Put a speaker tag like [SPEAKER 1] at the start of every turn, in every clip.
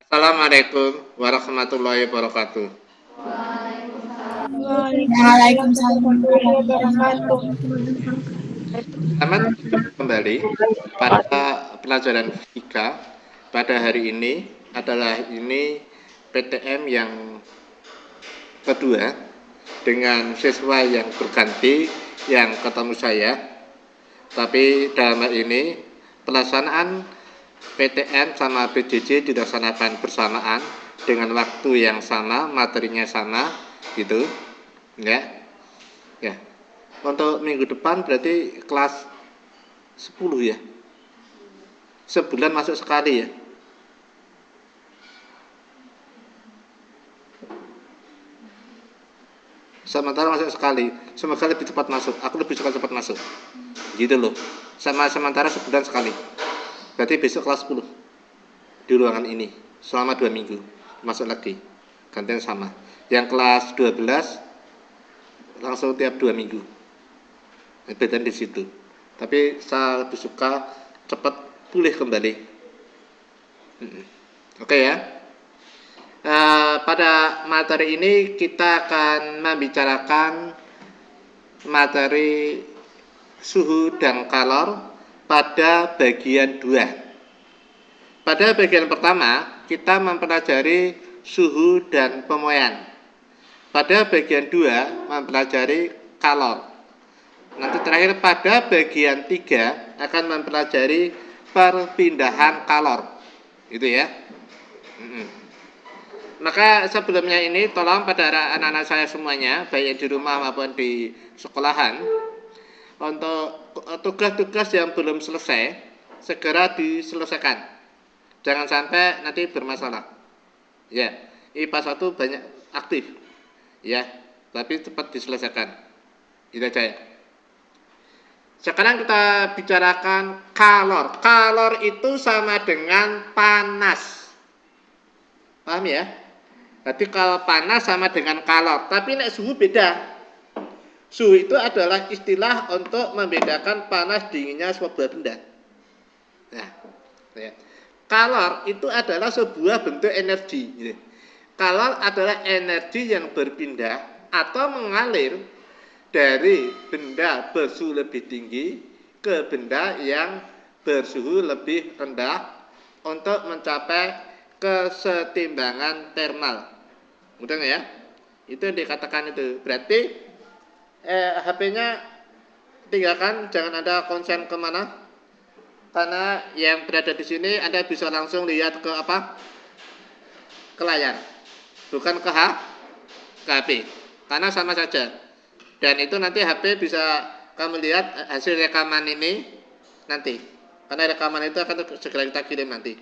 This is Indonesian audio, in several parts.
[SPEAKER 1] Assalamualaikum warahmatullahi wabarakatuh.
[SPEAKER 2] Waalaikumsalam
[SPEAKER 3] Waalaikumsalam
[SPEAKER 2] warahmatullahi
[SPEAKER 3] warahmatullahi
[SPEAKER 2] wabarakatuh.
[SPEAKER 3] wabarakatuh.
[SPEAKER 1] Selamat berjumpa kembali pada pelajaran fisika. Pada hari ini adalah PTM yang kedua dengan siswa yang berganti yang ketemu saya. Tapi dalam hal ini pelaksanaan PTM sama PJJ dilaksanakan bersamaan dengan waktu yang sama, materinya sama, gitu, ya. Ya. Untuk minggu depan berarti kelas 10 ya. Sebulan masuk sekali ya. Sementara masuk sekali. Semoga lebih cepat masuk. Aku lebih suka cepat masuk. Gitu loh. Sama sementara sebulan sekali. Berarti besok kelas 10 di ruangan ini selama 2 minggu. Masuk lagi. Gantian sama. Yang kelas 12 langsung tiap 2 minggu. Beda di situ. Tapi saya lebih suka cepat pulih kembali. Oke ya. Pada materi ini kita akan membicarakan materi suhu dan kalor pada bagian 2. Pada bagian pertama, kita mempelajari suhu dan pemuaian. Pada bagian 2, mempelajari kalor. Nanti terakhir pada bagian 3 akan mempelajari perpindahan kalor. Itu ya. Maka sebelumnya ini tolong pada anak-anak saya semuanya, baik yang di rumah maupun di sekolahan, untuk tugas-tugas yang belum selesai segera diselesaikan. Jangan sampai nanti bermasalah. Ya, IPA 1 banyak aktif. Ya, tapi cepat diselesaikan. Itu aja ya. Sekarang kita bicarakan kalor. Kalor itu sama dengan panas. Paham ya? Jadi kalau panas sama dengan kalor, tapi nek suhu beda. Suhu itu adalah istilah untuk membedakan panas dinginnya sebuah benda. Nah, ya. Kalor itu adalah sebuah bentuk energi. Kalor adalah energi yang berpindah atau mengalir dari benda bersuhu lebih tinggi ke benda yang bersuhu lebih rendah untuk mencapai kesetimbangan termal. Mudah nggak ya? Itu yang dikatakan itu. Berarti HP-nya tinggalkan, jangan ada konsen kemana. Karena yang berada di sini Anda bisa langsung lihat ke apa? Ke layar. Bukan ke HP. Karena sama saja. Dan itu nanti HP bisa kamu lihat hasil rekaman ini nanti. Karena rekaman itu akan segera kita kirim nanti.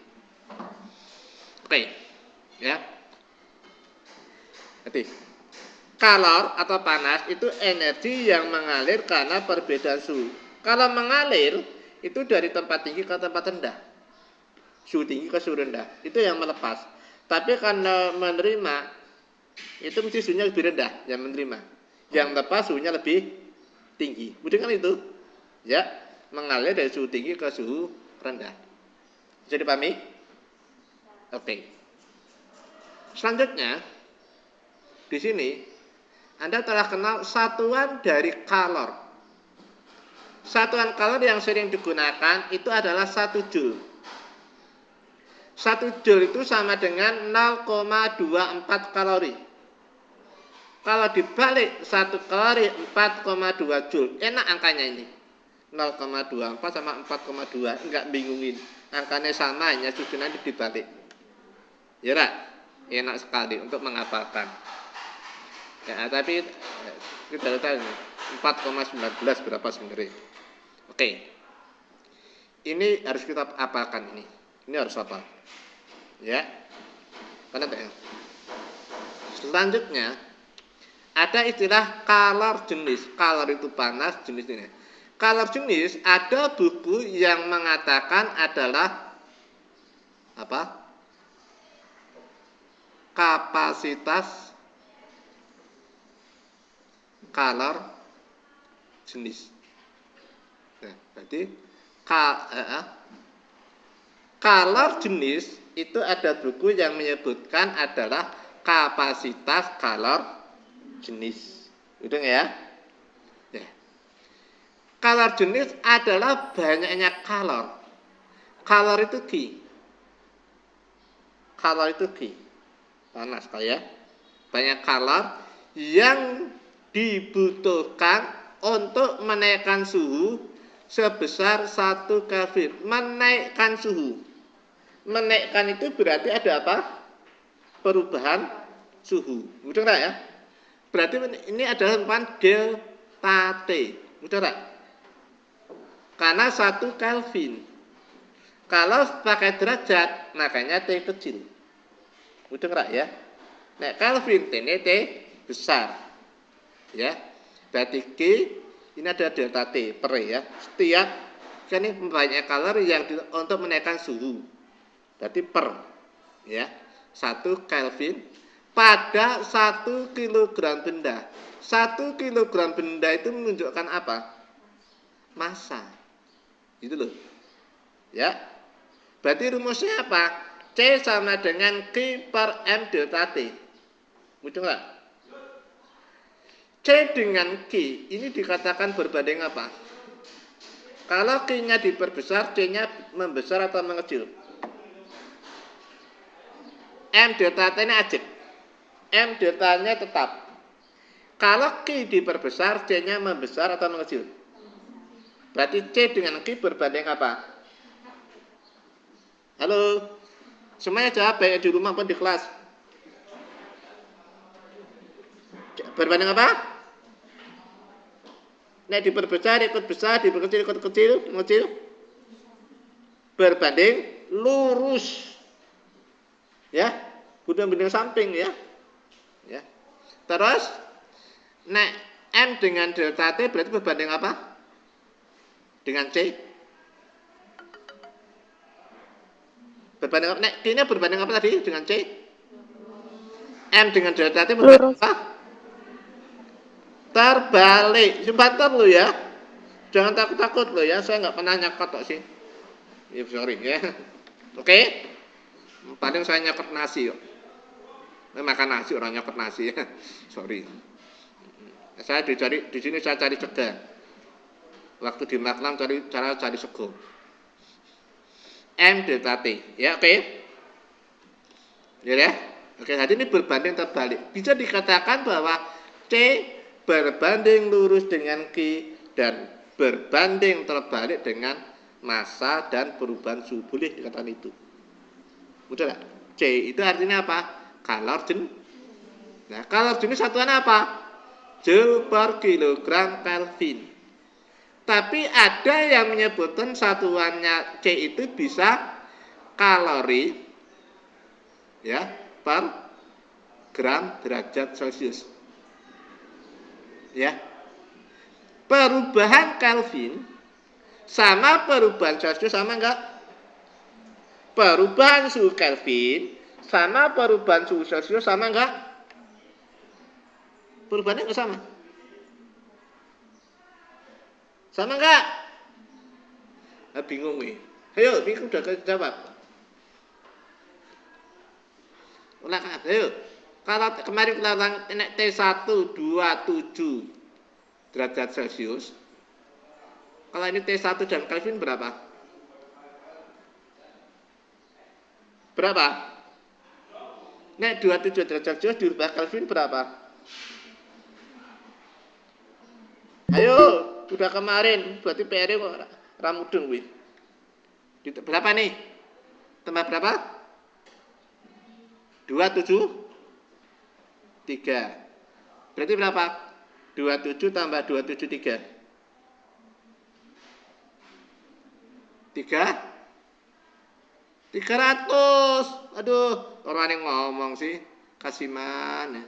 [SPEAKER 1] Oke. Ya. Nanti. Kalor atau panas itu energi yang mengalir karena perbedaan suhu. Kalau mengalir itu dari tempat tinggi ke tempat rendah. Suhu tinggi ke suhu rendah. Itu yang melepas. Tapi karena menerima itu mesti suhunya lebih rendah yang menerima. Yang lepas suhunya lebih tinggi. Udah kan itu? Ya, mengalir dari suhu tinggi ke suhu rendah. Bisa dipahami? Oke. Selanjutnya di sini Anda telah kenal satuan dari kalor. Satuan kalor yang sering digunakan itu adalah 1 joule. 1 joule itu sama dengan 0,24 kalori. Kalau dibalik 1 kalori 4,2 joule. Enak angkanya ini. 0,24 sama 4,2. Enggak bingungin. Angkanya sama, hanya susunannya dibalik. Ya tak? Enak sekali untuk menghafalkan. Ya, tapi kita tahu 4,19 berapa sebenarnya. Oke. Ini harus kita hafalkan ini. Ini harus hafal. Ya. Karena selanjutnya ada istilah kalor jenis. Kalor itu panas, jenis ini. Kalor jenis ada buku yang mengatakan adalah apa? Kapasitas kalor jenis. Nah, berarti kalor jenis itu ada buku yang menyebutkan adalah kapasitas kalor jenis. Udah ya? Ya. Kalor jenis adalah banyaknya kalor. Kalor itu Q. Kalor itu Q. Panas kayak banyak kalor yang dibutuhkan untuk menaikkan suhu sebesar 1 Kelvin. Menaikkan suhu. Menaikkan itu berarti ada apa? Perubahan suhu. Udah enggak ya? Berarti ini adalah merupakan delta T. Udah enggak? Karena 1 Kelvin. Kalau pakai derajat, makanya T kecil. Udah enggak ya? Nah, Kelvin T ini T besar. Ya. Berarti Q ini ada delta T per ya. Setiap kan ini banyak kalori yang untuk menaikkan suhu. Berarti per ya 1 Kelvin pada 1 kilogram benda. 1 kilogram benda itu menunjukkan apa? Massa. Gitu loh. Ya. Berarti rumusnya apa? C sama dengan Q per M delta T. Mudah nggak? C dengan Q ini dikatakan berbanding apa? Kalau Q-nya diperbesar, C-nya membesar atau mengecil? M delta T ini ajib. M delta-nya tetap. Kalau Q diperbesar, C-nya membesar atau mengecil? Berarti C dengan Q berbanding apa? Halo? Semuanya jawab baik di rumah maupun di kelas. Berbanding apa? Nek diperbesar ikut besar, diperkecil ikut kecil, mengecil. Berbanding lurus. Ya, bukan bidang samping ya. Ya. Terus nek M dengan delta T berarti berbanding apa? Dengan C. Berbanding apa? Nek T-nya berbanding apa tadi dengan C? M dengan delta T berbanding apa? Terbalik. Sebentar lo ya. Jangan takut-takut lo ya. Saya nggak pernah nyakot kok sih. Ya sorry ya. Oke. Paling saya nyakot nasi kok. Makan nasi orang nyakot nasi ya. Sorry. Saya di sini saya cari cegah. Waktu di Maklam cari sego. M delta T. Ya oke. Ya. Oke, jadi ini berbanding terbalik. Bisa dikatakan bahwa C berbanding lurus dengan Q dan berbanding terbalik dengan massa dan perubahan suhu. Boleh dikatakan itu. Udah enggak? C itu artinya apa? Kalor jenis. Nah, kalor jenis satuan apa? Joule per kilogram Kelvin. Tapi ada yang menyebutkan satuannya C itu bisa kalori ya per gram derajat Celcius. Ya. Perubahan Kelvin sama perubahan Celcius sama enggak? Perubahan suhu Kelvin sama perubahan suhu Celcius sama enggak? Perubahannya enggak sama? Sama enggak? Bingung nih. Ayo, bingung udah jawab. Ulang, ayo. Kalau kemarin kita ulang T127 derajat Celcius. Kalau ini T1 dan Kelvin berapa? Berapa? Nek 27 derajat Celcius dirubah Kelvin berapa? Ayo, udah kemarin, berarti PR kok ramudeng wih. Berapa nih? Tambah berapa? 273. Berarti berapa? 27 tambah 273. 300. Aduh, orang yang ngomong sih. Kasih mana?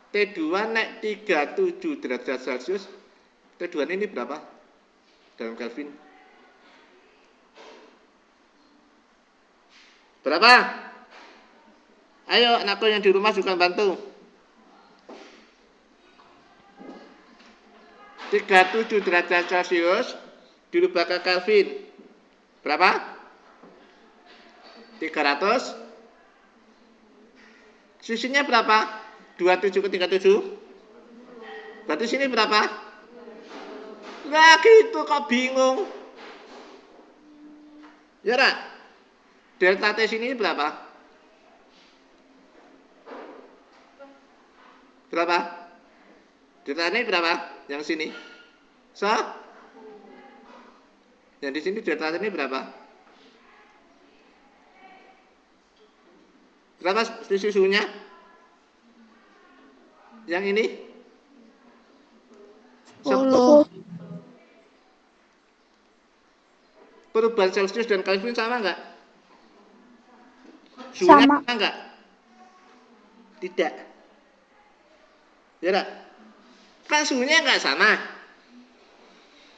[SPEAKER 1] T2 nek 37 derajat Celcius. T2 ini berapa? Dalam Kelvin. Berapa? Ayo anakku yang di rumah juga bantu. 37 derajat Celcius dirubah ke Kelvin. Berapa? 300. Sisinya berapa? 27 ke 37. Berarti sini berapa? Nah gitu kok bingung. Ya Ra? Delta T sini berapa? Berapa? Delta ini berapa? Yang sini? So? Yang di sini delta ini berapa? Berapa susunya? Yang ini?
[SPEAKER 2] 10.
[SPEAKER 1] Perubahan Celcius dan Kelvin sama enggak? Suhunya
[SPEAKER 2] Sama.
[SPEAKER 1] sama enggak? Tidak. Ya enggak? Kan suhunya enggak sama.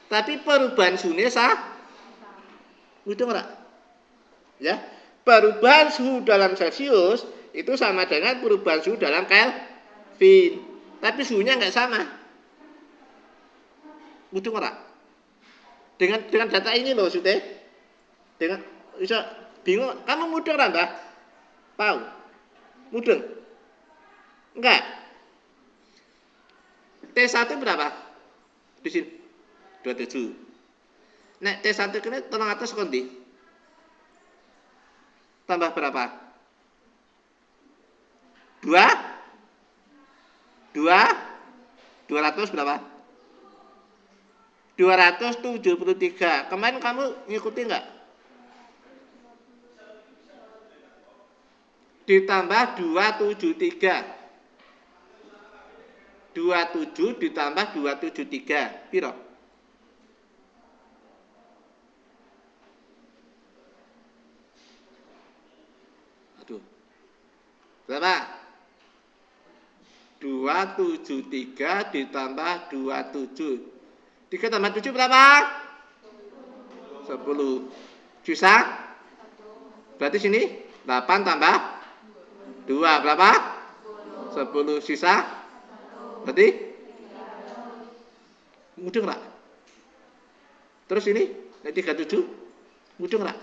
[SPEAKER 1] Tapi perubahan suhunya sama. Itu enggak? Ya. Perubahan suhu dalam Celcius itu sama dengan perubahan suhu dalam Kelvin. Tapi suhunya enggak sama. Mudah enggak? Dengan data ini loh, Sute. Dengan bisa bingung, kamu mudeng enggak, Mbak? Tahu? Mudeng? Enggak. T1 berapa? Di sini 27. Nek T1 kene 300 kondi. Tambah berapa? 2? 200 berapa? 273. Kemarin kamu ngikuti enggak? Ditambah 273. 27 ditambah 273. Piro? Aduh. Berapa? 273 ditambah 27. 3 tambah 7 berapa? 10. Sisa? Berarti sini 8 tambah 2 berapa? 10. Sisa? Berarti? Mudeng enggak? Terus ini? 37? Mudeng enggak?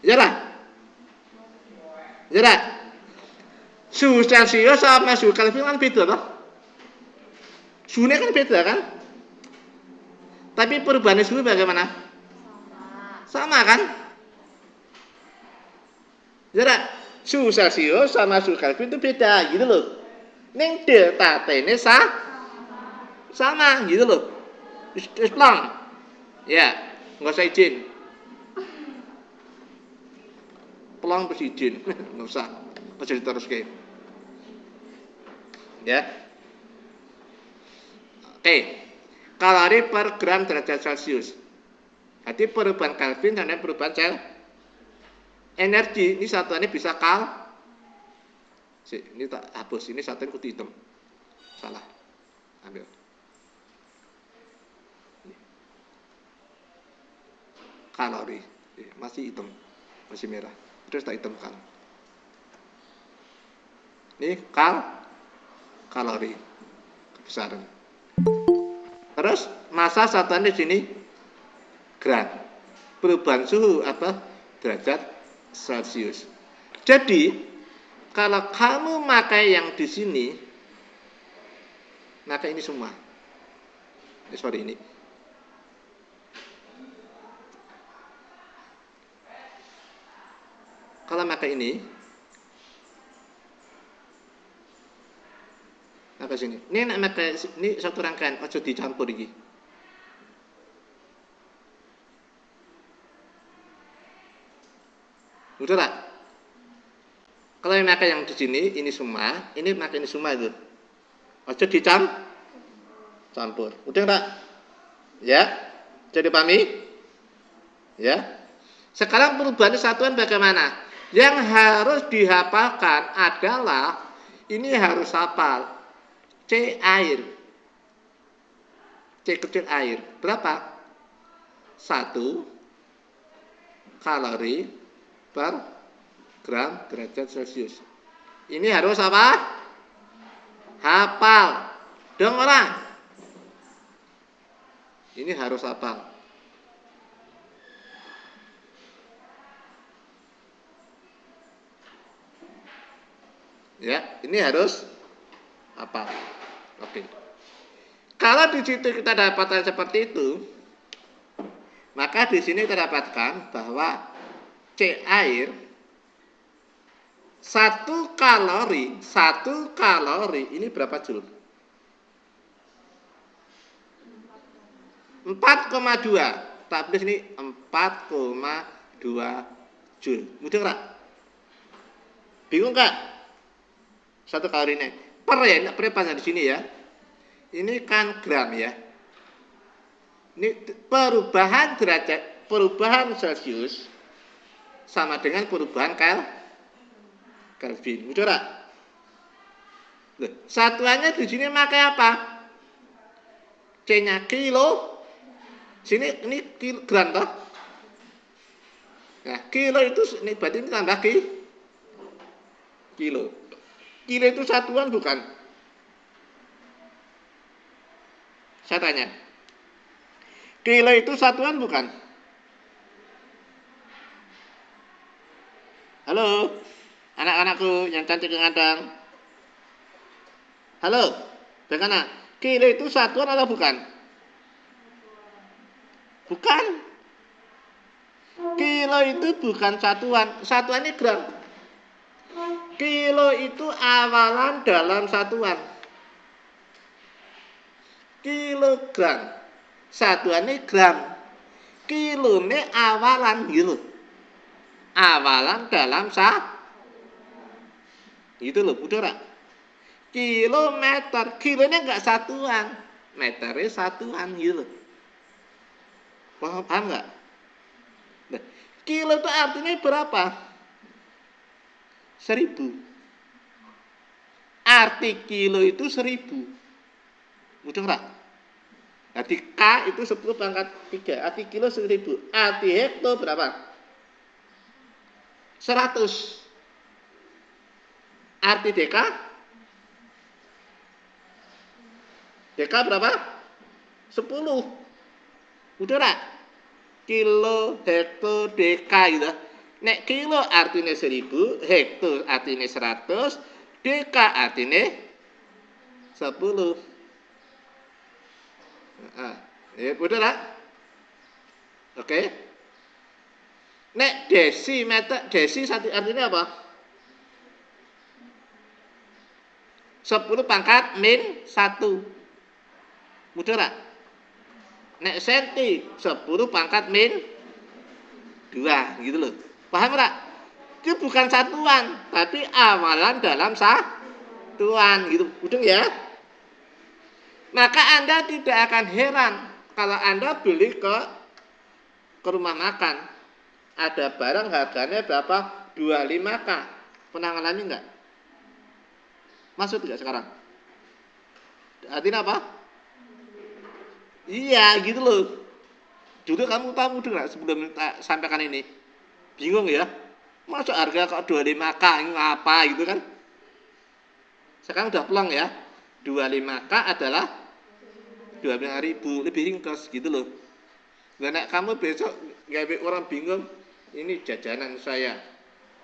[SPEAKER 1] Ya lah? Ya lah? Suhu Celcius sama suhu Kelvin kan beda toh? Suhunya kan beda kan? Tapi perubahan suhu bagaimana? Sama kan? Ya, suhu Celcius sama suhu Kelvin itu beda gitu loh. Ning delta T ini sama gitu loh. Islam. Ya, nggak usah izin. Pelong terus izin, nggak usah. Nggak usah diteruskan. Ya. Oke. Kalori per gram derajat Celcius. Jadi perubahan Kelvin dan perubahan energi ini satuannya bisa ini tak hapus, ini satuan kudu hitam. Salah. Ambil. Kalori. Masih hitam. Masih merah. Terus tak hitamkan. Ini kalori. Kebesaran. Terus massa satuannya di sini gram. Perubahan suhu apa? Derajat Celcius. Jadi kalau kamu pakai yang di sini, maka ini semua. Sorry ini. Kalau pakai ini, apa sini? Ini nak pakai ini satu rangkaian, ojo dicampur iki. Udah tak? Kalau yang pakai yang di sini, ini semua, ini pakai ini semua itu. Ojo dicampur. Udah tak? Ya? Jadi pahami? Ya? Sekarang perubahan satuan bagaimana? Yang harus dihafalkan adalah ini harus hafal C air. C kecil air. Berapa? 1 kalori per gram derajat Celcius. Ini harus apa? Hafal. Dong orang. Ini harus hafal. Ya, ini harus apa? Oke. Kalau di situ kita dapatkan seperti itu, maka di sini kita dapatkan bahwa C air satu kalori ini berapa joule? 4,2. Tak tulis ini 4,2 joule. Mudah nggak? Bingung nggak? Satu kalori ini. Per ya, nggak perpan di sini ya. Ini kan gram ya. Ini perubahan derajat, perubahan Celcius sama dengan perubahan Kelvin. Mudah nggak? Satuannya di sini pakai apa? C-nya kilo. Sini ini gram toh. Nah, kilo itu ini berarti ini tambah kilo. Kilo itu satuan bukan? Saya tanya. Kilo itu satuan bukan? Halo, anak-anakku yang cantik yang ganteng. Halo, bagaimana? Kilo itu satuan atau bukan? Bukan. Kilo itu bukan satuan. Satuan ini gram. Kilo itu awalan dalam satuan. Kilogram. Satuannya gram. Kilo ini awalan gitu. Awalan dalam gitu loh, udah. Kilometer. Kilonya enggak satuan. Meternya satuan gitu. Paham enggak? Nah, kilo itu artinya berapa? 1000. Arti kilo itu 1000. Mudah enggak? Arti K itu 10 pangkat 3. Arti kilo 1000. Arti hekto berapa? 100. Arti DK? DK berapa? 10. Udah enggak? Kilo, hekto, DK gitu. Nek kilo artinya 1000, hekto artinya 100, DK artinya 10. Ya, udah lah. Oke. Nek desimeter, desi artinya apa? 10 pangkat min 1. Mudah lah. Nek senti 10 pangkat min 2 gitu loh. Paham enggak? Itu bukan satuan, tapi awalan dalam satuan gitu. Udah ya? Maka Anda tidak akan heran kalau Anda beli ke rumah makan. Ada barang harganya berapa? 25K. Pernah ngalamin enggak? Maksud enggak sekarang? Artinya apa? Iya, gitu loh. Dulu kamu tahu enggak sebelum sampaikan ini? Bingung ya? Masa harga kok 25K ngapa gitu kan? Sekarang udah plong ya. 25K adalah 25.000, lebih ringkas gitu loh. Nah, nek kamu besok gawe orang bingung, ini jajanan saya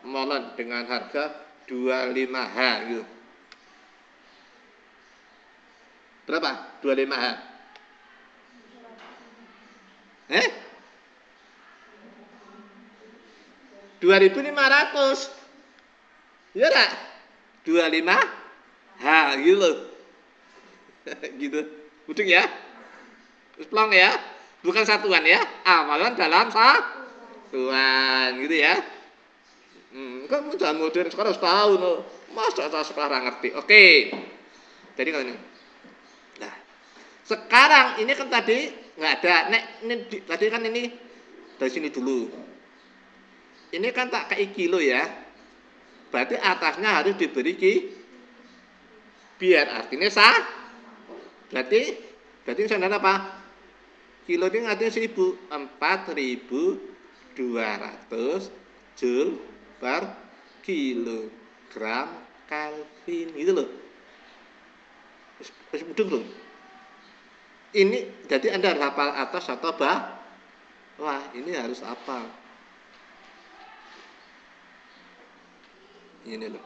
[SPEAKER 1] molen dengan harga 25H gitu. Berapa? 25H. 2.500. Ya enggak? 25H gitu loh. Gitu. Udah ya? Terus plong ya? Bukan satuan ya, awalan dalam satuan gitu ya. Kan udah modern sekarang harus tahu no. Masa sekarang ngerti. Oke. Jadi kalau ini. Nah, sekarang ini kan tadi nggak ada. Nek ini tadi kan ini dari sini dulu. Ini kan tak kayak kilo ya. Berarti atasnya harus diberi biar artinya berarti sana apa? Kilo ini artinya 4.200 joule per kilogram Kelvin gitu loh. Terus mudeng loh. Ini jadi Anda harus hafal atas atau bawah. Wah, ini harus hafal. Ini loh.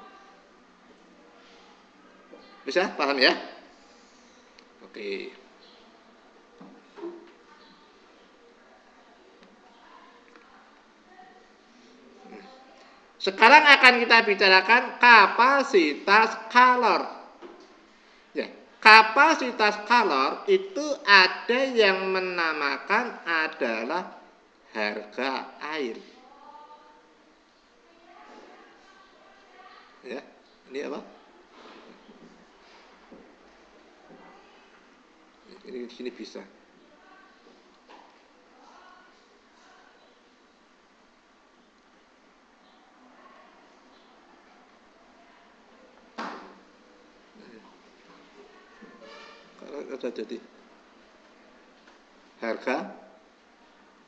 [SPEAKER 1] Bisa paham ya? Oke. Sekarang akan kita bicarakan kapasitas kalor. Ya, kapasitas kalor itu ada yang menamakan adalah harga air. Ya, ini apa? Ini di sini bisa. Kalau ada jadi harga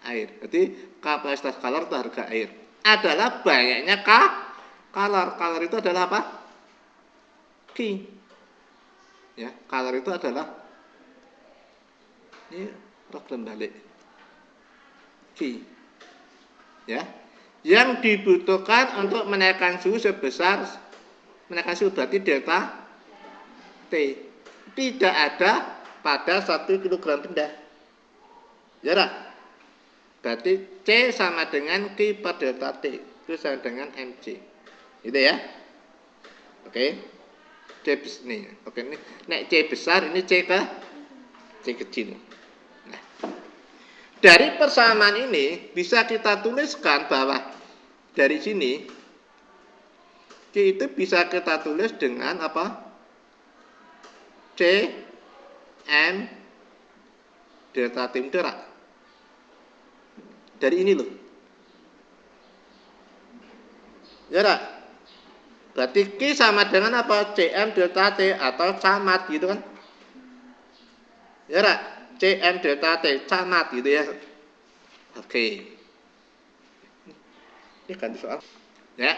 [SPEAKER 1] air. Berarti kapasitas kalor itu harga air. Adalah banyaknya kalor. Kalor itu adalah apa? Q. Ya, kalor itu adalah ini program balik. Q. Ya. Yang dibutuhkan untuk menaikkan suhu sebesar menaikkan suhu berarti delta T. Tidak ada pada 1 kg benda. Ya lah. Berarti C sama dengan Q per delta T. Itu sama dengan mc. Gitu ya. Oke. C ini. Oke, ini nek C besar, ini C kecil. Nah, dari persamaan ini bisa kita tuliskan bahwa dari sini Q itu bisa kita tulis dengan apa? C M delta T mudarat. Dari ini loh. Ya tak? Berarti Q sama dengan apa? CM delta T atau camat gitu kan? Ya tak? CM delta T camat gitu ya. Oke. Ini kan soal. Ya.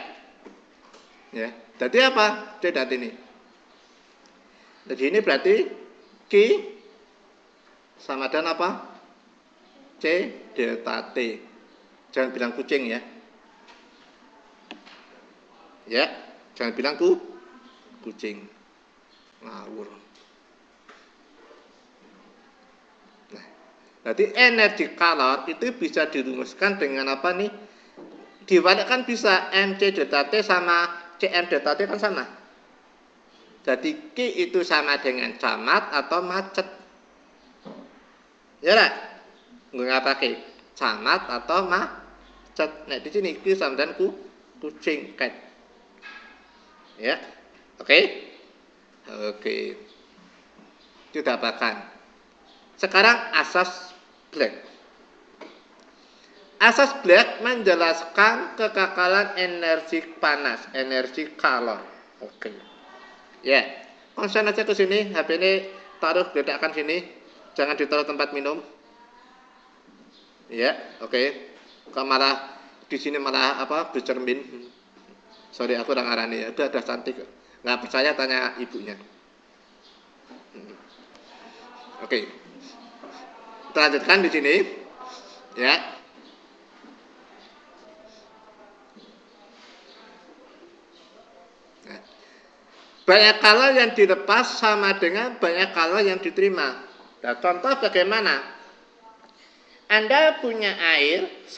[SPEAKER 1] Ya. Jadi apa? C dan ini. Jadi ini berarti Q sama dengan apa? C delta T. Jangan bilang kucing ya. Ya, jangan bilang kucing. Ngawur. Nah, berarti energi kalor itu bisa dirumuskan dengan apa nih? Diwalikkan bisa MC delta T sama CM delta T kan sama. Jadi Q itu sama dengan camat atau macet. Ya lah, nggak pakai camat atau macet. Nah di sini Q sama dengan kucing cat. Ya, oke, oke. Tidak bahkan. Sekarang asas Black. Asas Black menjelaskan kekekalan energi panas, energi kalor. Oke. Ya, konsen aja ke sini. HP ini taruh letakkan sini. Jangan ditaruh tempat minum. Ya, oke. Kalau malah di sini malah apa bercermin. Sorry aku orang arani ya. Itu ada cantik. Nggak percaya tanya ibunya. Oke. Kita lanjutkan di sini. Ya. Banyak kalor yang dilepas sama dengan banyak kalor yang diterima. Nah, contoh bagaimana? Anda punya air 2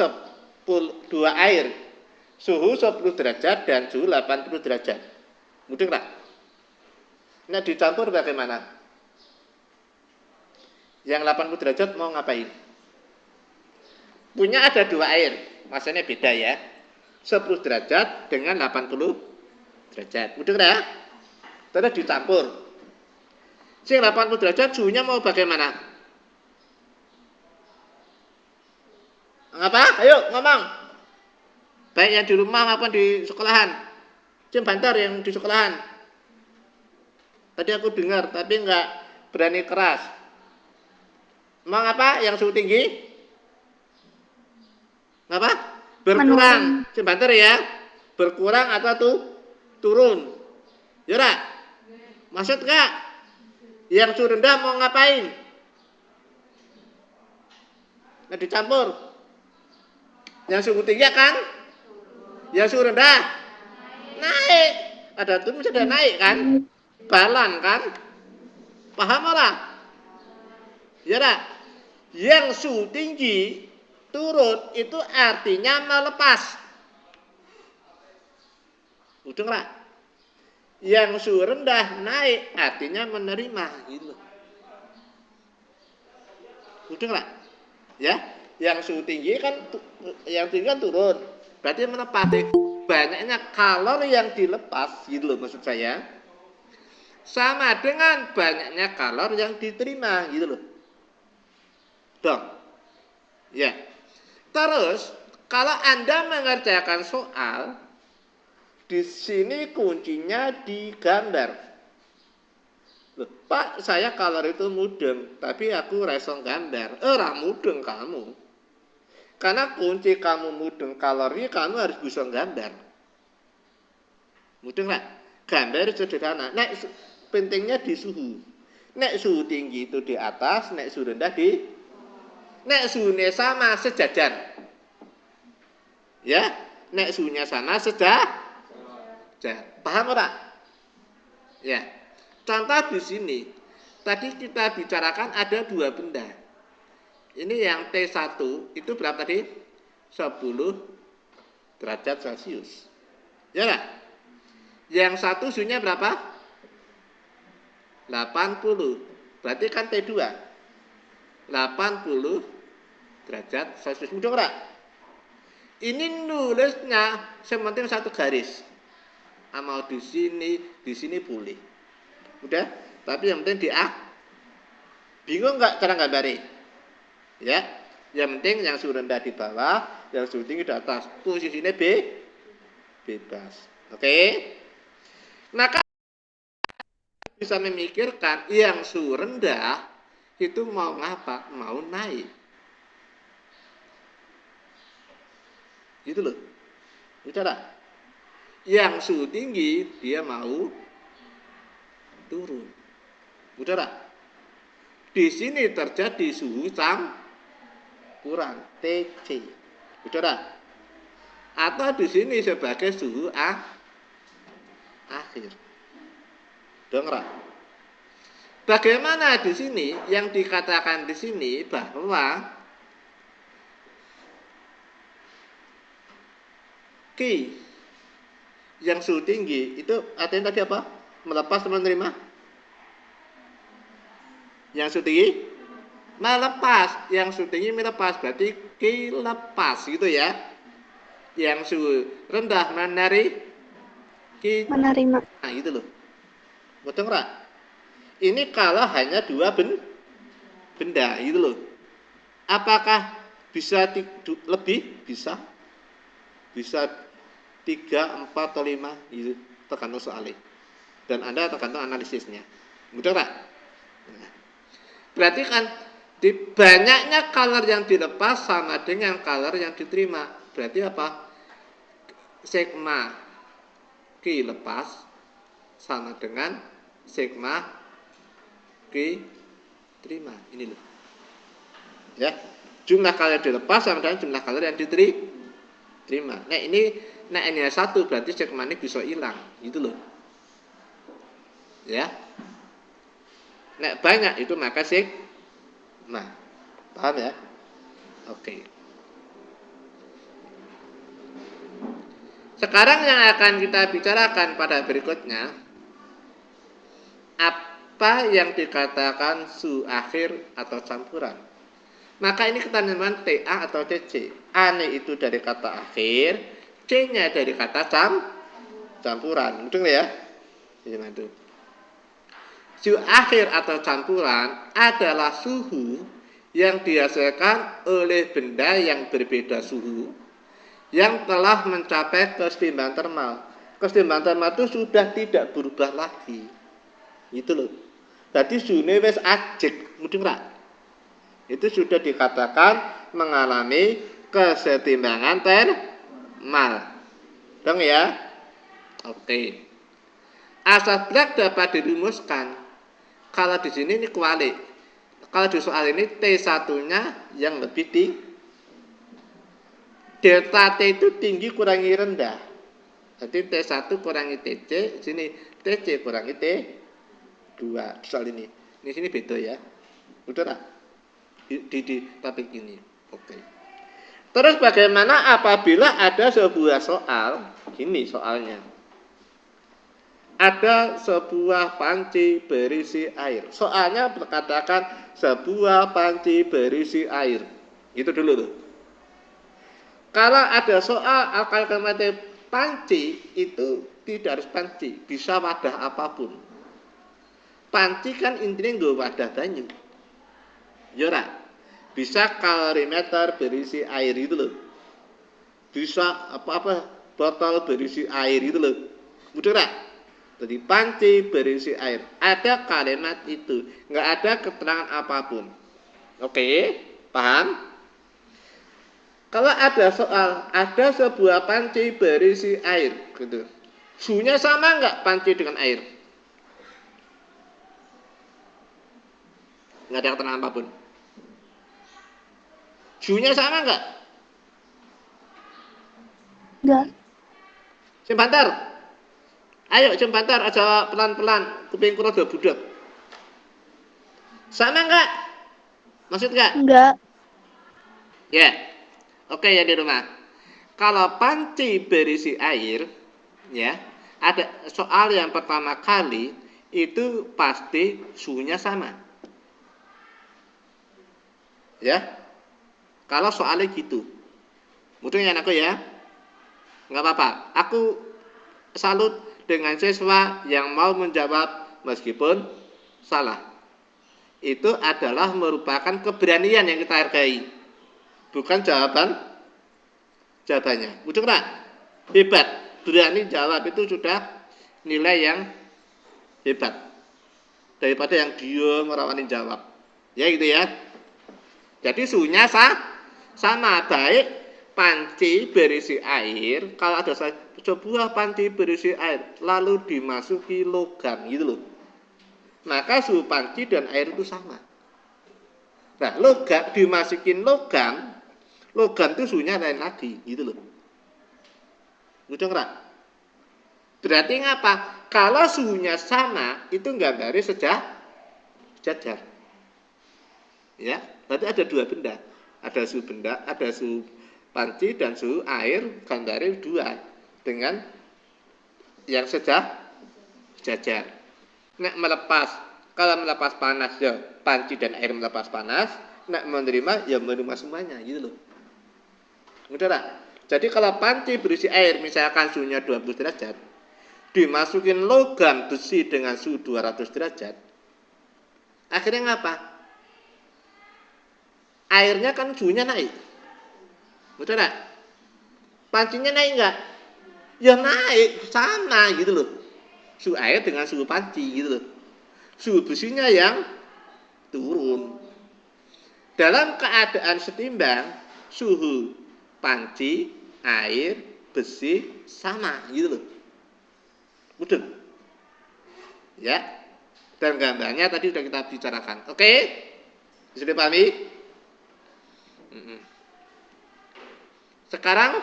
[SPEAKER 1] air, suhu 10 derajat dan suhu 80 derajat. Mudah nggak? Nah, dicampur bagaimana? Yang 80 derajat mau ngapain? Punya ada 2 air, maksudnya beda ya. 10 derajat dengan 80 derajat. Mudah nggak? Terus dicampur. Sing 80 derajat suhunya mau bagaimana? Ngapa? Ayo ngomong. Baik yang di rumah maupun di sekolahan. Cim bantar yang di sekolahan. Tadi aku dengar tapi nggak berani keras. Mau apa? Yang suhu tinggi? Ngapa? Berkurang. Cim bantar ya. Berkurang atau turun? Yura. Maksud nggak? Yang suhu rendah mau ngapain? Nah, dicampur. Yang suhu tinggi kan? Yang suhu rendah naik. Ada turun bisa ada naik kan? Balan kan? Paham ora? Ya tak? Yang su tinggi turun itu artinya melepas. Udah nggak? Yang su rendah naik artinya menerima gitu. Udah nggak? Ya, yang su tinggi kan turun. Berarti menepati banyaknya kalori yang dilepas gitu loh maksud saya. Sama dengan banyaknya kalori yang diterima gitu loh. Dong. Ya. Terus kalau Anda mengerjakan soal di sini kuncinya di gambar. Loh, Pak, saya kalori itu mudeng, tapi aku resong gambar. Ora mudeng kamu. Karena kunci kamu mudeng kalori, kamu harus bisa gambar. Mudeng nggak? Gambar sederhana. Nek pentingnya di suhu. Nek suhu tinggi itu di atas, nek suhu rendah di. Nek suhunya sama sejajar. Ya, nek suhunya sama sejajar. Paham ora? Ya. Contoh di sini. Tadi kita bicarakan ada dua benda. Ini yang T1 itu berapa tadi? 10 derajat Celcius. Ya enggak? Yang satu suhunya berapa? 80. Berarti kan T2. 80 derajat Celcius. Mudah enggak? Ini nulisnya sementing satu garis. Mau di sini boleh. Udah? Tapi yang penting di A. Bingung enggak cara gambarin? Ya. Yang penting yang suhu rendah di bawah, yang suhu tinggi di atas. Posisinya bebas. Oke? Maka bisa memikirkan yang suhu rendah itu mau ngapa? Mau naik. Gitu loh. Bicara. Yang suhu tinggi dia mau turun. Bicara. Di sini terjadi suhu kurang TC. Bicara. Atau di sini sebagai suhu akhir. Dengar. Bagaimana di sini yang dikatakan di sini bahwa Q yang suhu tinggi itu artinya tadi apa? Melepas atau menerima? Yang suhu tinggi melepas, yang suhu tinggi melepas berarti Q lepas gitu ya. Yang suhu rendah
[SPEAKER 2] menerima.
[SPEAKER 1] Nah, gitu loh. Betul nggak? Ini kalau hanya dua benda gitu loh. Apakah bisa lebih? Bisa. Bisa 3, 4, atau 5 gitu, tergantung soalnya. Dan Anda tergantung analisisnya. Betul nggak? Nah, berarti kan di banyaknya color yang dilepas sama dengan color yang diterima. Berarti apa? Sigma Q lepas sama dengan sigma Q terima. Ini loh. Ya. Jumlah color yang dilepas sama dengan jumlah color yang diterima. Nah ini hanya satu berarti sigma ini bisa hilang. Gitu loh. Ya. Nek banyak itu maka sigma. Paham ya? Oke. Sekarang yang akan kita bicarakan pada berikutnya, apa yang dikatakan su akhir atau campuran. Maka ini kita namakan TA atau CC. A-nya itu dari kata akhir, C-nya dari kata campuran. Betul ya? Itu. Su akhir atau campuran adalah suhu yang dihasilkan oleh benda yang berbeda suhu yang telah mencapai keseimbangan termal. Keseimbangan termal itu sudah tidak berubah lagi. Itu loh. Jadi suhunya wis ajek, mudeng ra? Itu sudah dikatakan mengalami kesetimbangan termal. Dong ya? Oke. Asas Bragg dapat dirumuskan. Kalau di sini ini kualik. Kalau di soal ini T1-nya yang lebih tinggi. Delta T itu tinggi kurangi rendah. Jadi T1 kurangi TC, sini TC kurangi T. 2 soal ini. Di sini beda ya. Udah tak? Di topik ini. Oke. Terus bagaimana apabila ada sebuah soal, gini soalnya. Ada sebuah panci berisi air. Soalnya berkatakan sebuah panci berisi air. Itu dulu tuh. Kalau ada soal alkali panci, itu tidak harus panci, bisa wadah apapun. Panci kan intinya nggak wadah banyu. Yora, bisa kalorimeter berisi air itu loh. Bisa apa-apa botol berisi air itu loh. Mudah tak? Jadi panci berisi air. Ada kalimat itu, nggak ada keterangan apapun. Oke, paham? Kalau ada soal, ada sebuah panci berisi air, gitu. Suhunya sama nggak panci dengan air? Nggak ada keterangan apapun. Suhunya sama nggak?
[SPEAKER 2] Nggak.
[SPEAKER 1] Jembantar. Ayo jembantar aja pelan-pelan. Kuping kulo udah budak. Sama nggak? Maksud nggak?
[SPEAKER 2] Nggak.
[SPEAKER 1] Ya. Oke ya di rumah. Kalau panci berisi air, ya, ada soal yang pertama kali itu pasti suhunya sama. Ya. Kalau soalnya gitu. Mudahnya aku ya. Nggak apa-apa. Aku salut dengan siswa yang mau menjawab meskipun salah. Itu adalah merupakan keberanian yang kita hargai. Bukan jawabannya. Mudah nggak? Hebat. Berani jawab itu sudah nilai yang hebat. Daripada yang diam merawani jawab. Ya gitu ya. Jadi suhunya sama, baik panci berisi air. Kalau ada sebuah panci berisi air lalu dimasuki logam gitu loh, maka suhu panci dan air itu sama. Nah, logam dimasukin logam itu suhunya lain lagi gitu loh. Mudah nggak? Berarti ngapa? Kalau suhunya sama itu nggak garis sejajar. Ya, berarti ada dua benda. Ada suhu benda, ada suhu panci dan suhu air, gambari dua dengan yang sejajar. Nek melepas, kalau melepas panas ya panci dan air melepas panas, nek menerima ya menerima semuanya gitu loh. Mudah tak? Jadi kalau panci berisi air misalkan suhunya 20 derajat, dimasukin logam besi dengan suhu 200 derajat, akhirnya ngapa? Airnya kan suhunya naik. Betul tak? Pancinya naik enggak? Ya naik, sama gitu loh. Suhu air dengan suhu panci gitu loh. Suhu besinya yang turun. Dalam keadaan setimbang, suhu panci, air, besi sama gitu loh. Mudah. Ya. Dan gambarnya tadi sudah kita bicarakan. Oke? Bisa dipahami? Sekarang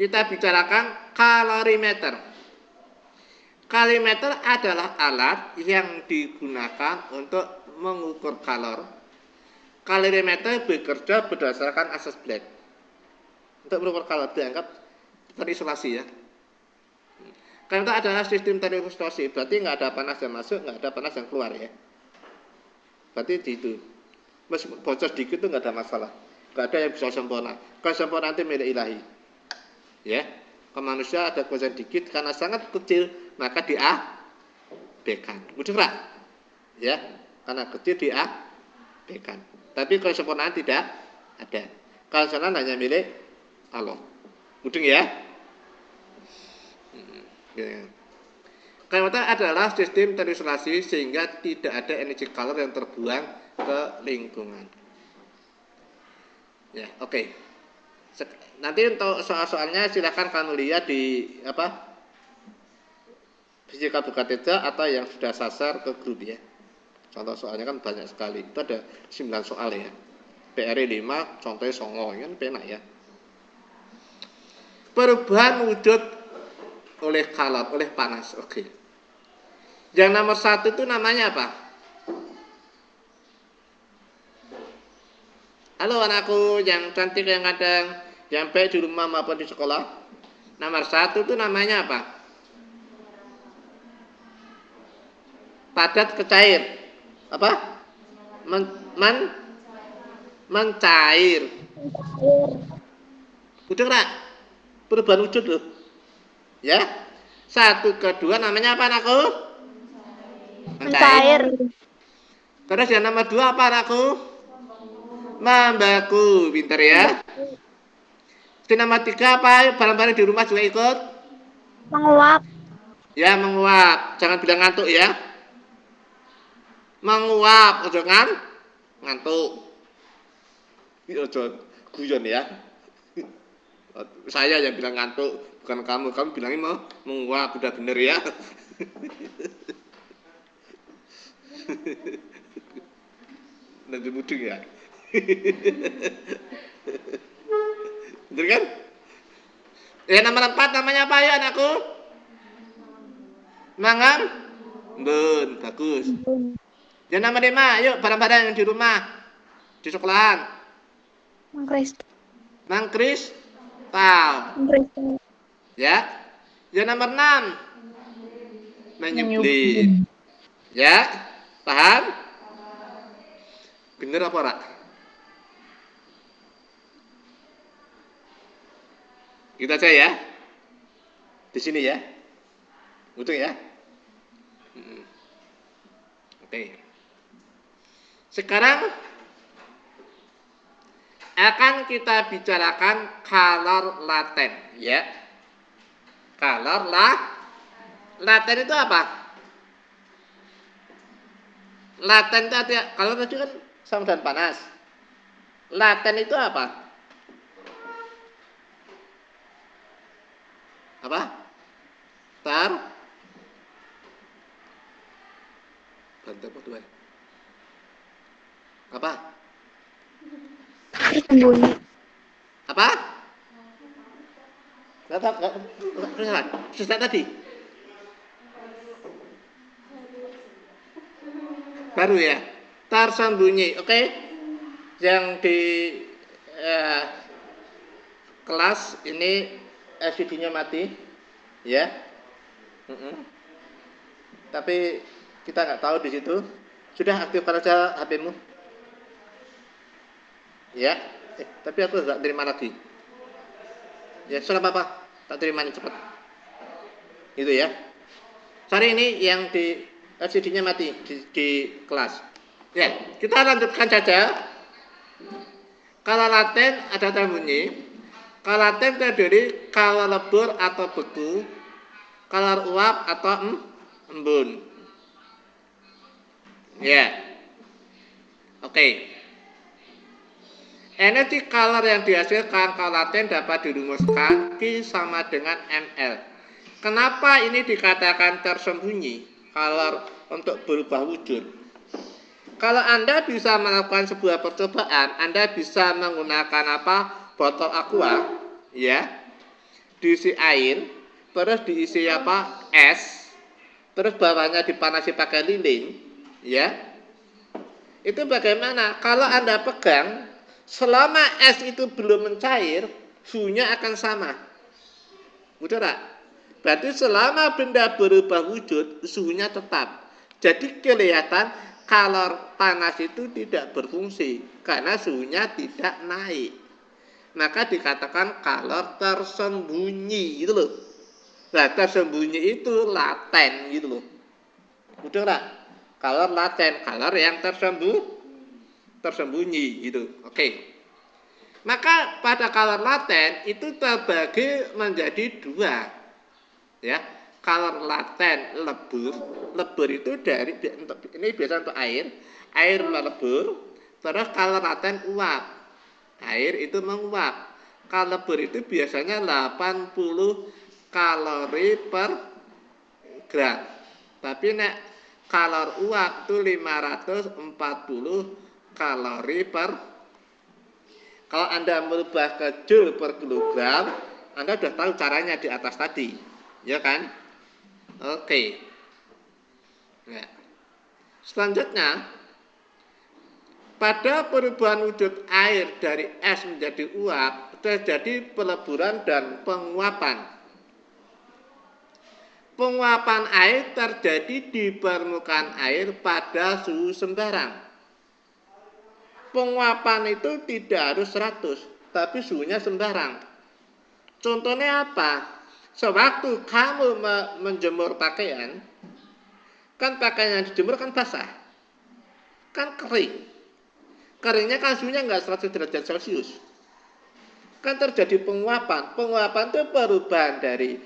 [SPEAKER 1] kita bicarakan kalorimeter. Kalorimeter adalah alat yang digunakan untuk mengukur kalor. Kalorimeter bekerja berdasarkan asas Black. Untuk mengukur kalor dianggap terisolasi ya. Karena itu adalah sistem terisolasi, berarti nggak ada panas yang masuk, nggak ada panas yang keluar ya. Berarti itu. Meskipun bocor sedikit itu nggak ada masalah. Nggak ada yang bisa sempurna. Kalau sempurna nanti milik ilahi. Ya, ke manusia ada kekuatan dikit karena sangat kecil maka diabaikan. Mudah nggak? Ya, karena kecil diabaikan. Tapi kalau sempurna tidak ada. Kalau sempurna hanya milik Allah. Mudah ya? Kalorimeter adalah sistem terisolasi sehingga tidak ada energi kalor yang terbuang ke lingkungan. Ya, oke. Nanti untuk soal-soalnya silahkan kamu lihat di Fisika Buka Teja atau yang sudah sasar ke grup ya. Contoh soalnya kan banyak sekali. Itu ada 9 soal ya. PR 5, contohnya songo kan penak ya. Perubahan wujud oleh kalor, oleh panas. Oke. Yang nomor 1 itu namanya apa? Halo anakku yang cantik, yang kadang yang baik di rumah maupun di sekolah. Nomor 1 itu namanya apa? Padat ke cair. Apa? Mencair. Udah enggak? Perubahan wujud loh. Ya. 1 kedua namanya apa anakku?
[SPEAKER 2] Mencair.
[SPEAKER 1] Terus yang nomor 2 apa anakku? Membeku. Pinter ya. Di nomor 3 apa? Barang-barang di rumah juga ikut?
[SPEAKER 2] Menguap.
[SPEAKER 1] Ya, menguap. Jangan bilang ngantuk ya. Menguap, jangan ngantuk. Ojo guyon ya. Saya yang bilang ngantuk, bukan kamu. Kamu bilangnya mau menguap, udah bener ya. Nanti mudeng ya. Bener kan? Ya nomor 4 namanya apa ya anakku? Mangan? Bun, bagus. Yang nomor 5, yuk barang-barang yang di rumah, di sekolahan. Mangkristal. Ya. Yang nomor 6, menyublit. Ya, paham? Bener apa ora? Kita aja ya. Di sini ya. Udah ya. Oke. Sekarang akan kita bicarakan color laten, ya. Color laten itu apa? Laten itu artinya, kalau tadi kan sama dan panas. Laten itu apa? Apa? Bantu apa dua? Apa?
[SPEAKER 2] Tersembunyi.
[SPEAKER 1] Apa? Nggak susah tadi. Baru ya. Tersembunyi, oke? Yang di kelas ini LCD-nya mati, ya. Tapi kita nggak tahu di situ. Sudah aktifkan aja HP-mu. Ya. Tapi aku nggak terima lagi. Ya, sudah apa-apa. Tak terimanya cepat. Itu ya. Sorry ini yang di LCD-nya mati di kelas. Ya, kita lanjutkan saja. Kalau laten ada terbunyi. Kalau laten terdiri kalau lebur atau beku, kalau uap atau embun. Ya. Oke. Energi color yang dihasilkan kalau laten dapat dirumuskan Q sama dengan ml. Kenapa ini dikatakan tersembunyi color untuk berubah wujud? Kalau Anda bisa melakukan sebuah percobaan, Anda bisa menggunakan apa? Botol aqua, ya, diisi air, terus diisi apa? Es, terus bawahnya dipanasi pakai lilin, ya. Itu bagaimana? Kalau Anda pegang, selama es itu belum mencair, suhunya akan sama. Udah tak? Berarti selama benda berubah wujud, suhunya tetap. Jadi kelihatan kalor panas itu tidak berfungsi karena suhunya tidak naik. Maka dikatakan kalor tersembunyi gitu loh. Nah, tersembunyi itu laten gitu loh. Udah tak? Kalor laten, kalor yang tersembunyi gitu. Oke. Maka pada kalor laten itu terbagi menjadi 2. Ya, kalor laten lebur itu dari ini biasa untuk air melebur, terus kalor laten uap, air itu menguap. Kalor lebur itu biasanya 80 kalori per gram, tapi nek kalor uap itu 540 kalori per. Kalau Anda merubah ke joule per kilogram, Anda sudah tahu caranya di atas tadi. Ya kan? Oke. Ya. Selanjutnya, pada perubahan wujud air dari es menjadi uap, terjadi peleburan dan penguapan. Penguapan air terjadi di permukaan air pada suhu sembarang. Penguapan itu tidak harus 100, tapi suhunya sembarang. Contohnya apa? Sewaktu kamu menjemur pakaian, kan pakaian yang dijemur kan basah, kan kering. Keringnya kan suhunya nggak 100 derajat Celcius. Kan terjadi penguapan. Penguapan itu perubahan dari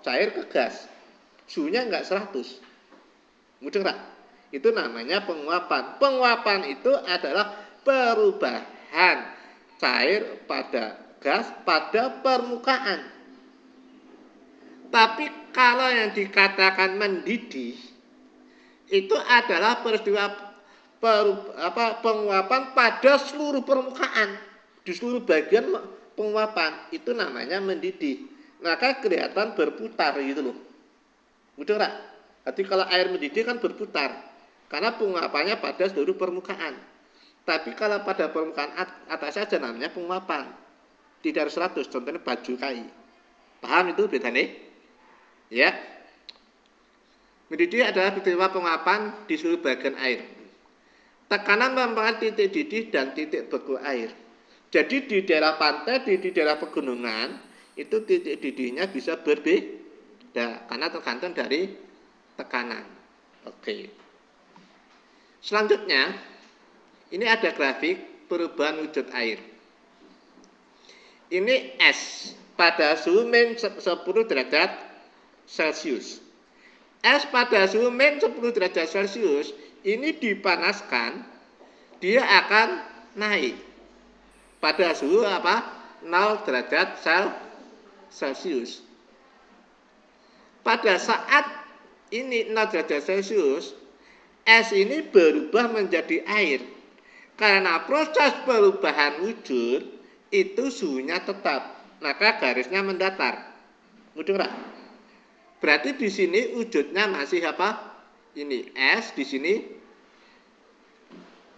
[SPEAKER 1] cair ke gas. Suhunya nggak 100. Mudah nggak? Itu namanya penguapan. Penguapan itu adalah perubahan cair pada gas pada permukaan. Tapi kalau yang dikatakan mendidih, itu adalah peristiwa penguapan pada seluruh permukaan, di seluruh bagian penguapan, itu namanya mendidih. Maka kelihatan berputar gitu loh. Mudah nggak? Jadi kalau air mendidih kan berputar, karena penguapannya pada seluruh permukaan. Tapi kalau pada permukaan atas saja namanya penguapan, tidak harus 100. Contohnya baju kai. Paham itu bedanya? Ya. Mendidih adalah peristiwa penguapan di seluruh bagian air. Tekanan mempengaruhi titik didih dan titik beku air. Jadi di daerah pantai, di daerah pegunungan, itu titik didihnya bisa berbeda karena tergantung dari tekanan. Oke. Selanjutnya, ini ada grafik perubahan wujud air. Ini es pada suhu min 10 derajat Celcius. Es pada suhu min 10 derajat Celcius ini dipanaskan, dia akan naik pada suhu 0 derajat Celcius. Pada saat ini 0 derajat Celcius, es ini berubah menjadi air. Karena proses perubahan wujud itu suhunya tetap, maka garisnya mendatar. Mudah nggak? Berarti di sini wujudnya masih Ini es, di sini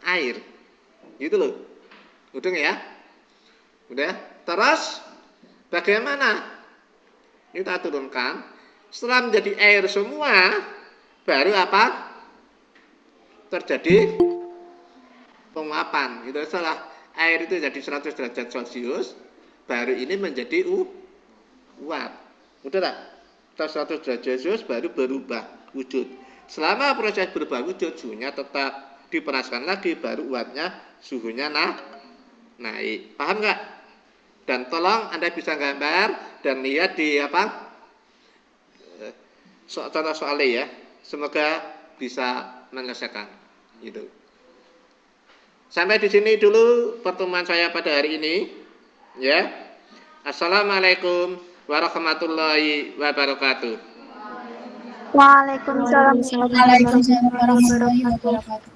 [SPEAKER 1] air. Gitu loh. Udah ya? Udah. Terus bagaimana? Ini kita turunkan. Setelah menjadi air semua, baru terjadi penguapan. Gitu. Setelah air itu jadi 100 derajat Celcius, baru ini menjadi uap. Udah tak? 100 derajat Celcius baru berubah wujud. Selama proses berubah wujud, suhunya tetap, dipanaskan lagi, baru uapnya suhunya naik. Paham nggak? Dan tolong Anda bisa gambar dan lihat di contoh soalnya ya. Semoga bisa menyelesaikan. Gitu. Sampai di sini dulu pertemuan saya pada hari ini. Ya. Assalamualaikum warahmatullahi wabarakatuh.
[SPEAKER 2] Waalaikumsalam warahmatullahi wabarakatuh.